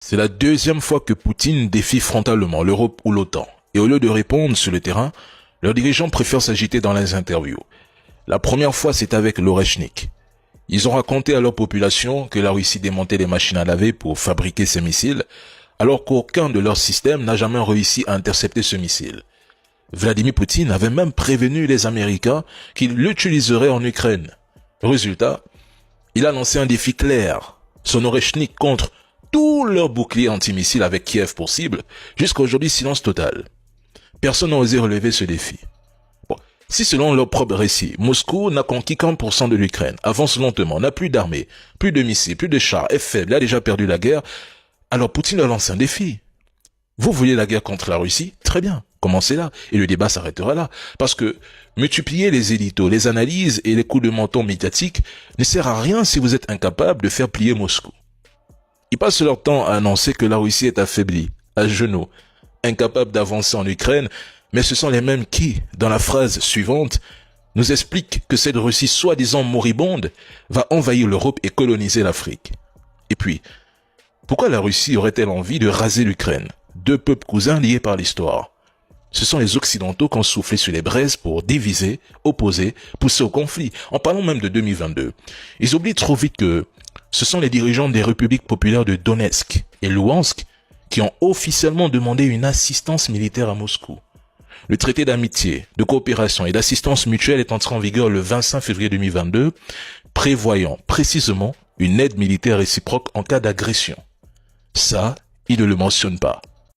C'est la deuxième fois que Poutine défie frontalement l'Europe ou l'OTAN. Et au lieu de répondre sur le terrain, leurs dirigeants préfèrent s'agiter dans les interviews. La première fois, c'est avec l'Oreshnik. Ils ont raconté à leur population que la Russie démontait des machines à laver pour fabriquer ces missiles, alors qu'aucun de leurs systèmes n'a jamais réussi à intercepter ce missile. Vladimir Poutine avait même prévenu les Américains qu'il l'utiliserait en Ukraine. Résultat, il a lancé un défi clair. Son Oreshnik contre tous leurs boucliers antimissiles avec Kiev pour cible, jusqu'à aujourd'hui silence total. Personne n'a osé relever ce défi. Bon, si selon leur propre récit, Moscou n'a conquis qu'1% de l'Ukraine, avance lentement, n'a plus d'armée, plus de missiles, plus de chars, est faible, a déjà perdu la guerre, alors Poutine a lancé un défi. Vous voulez la guerre contre la Russie? Très bien, commencez là, et le débat s'arrêtera là. Parce que multiplier les éditos, les analyses et les coups de menton médiatiques ne sert à rien si vous êtes incapable de faire plier Moscou. Ils passent leur temps à annoncer que la Russie est affaiblie, à genoux, incapable d'avancer en Ukraine, mais ce sont les mêmes qui, dans la phrase suivante, nous expliquent que cette Russie soi-disant moribonde va envahir l'Europe et coloniser l'Afrique. Et puis, pourquoi la Russie aurait-elle envie de raser l'Ukraine? Deux peuples cousins liés par l'histoire. Ce sont les Occidentaux qui ont soufflé sur les braises pour diviser, opposer, pousser au conflit. En parlant même de 2022. Ils oublient trop vite que ce sont les dirigeants des républiques populaires de Donetsk et Louhansk qui ont officiellement demandé une assistance militaire à Moscou. Le traité d'amitié, de coopération et d'assistance mutuelle est entré en vigueur le 25 février 2022, prévoyant précisément une aide militaire réciproque en cas d'agression. Ça, ils ne le mentionnent pas.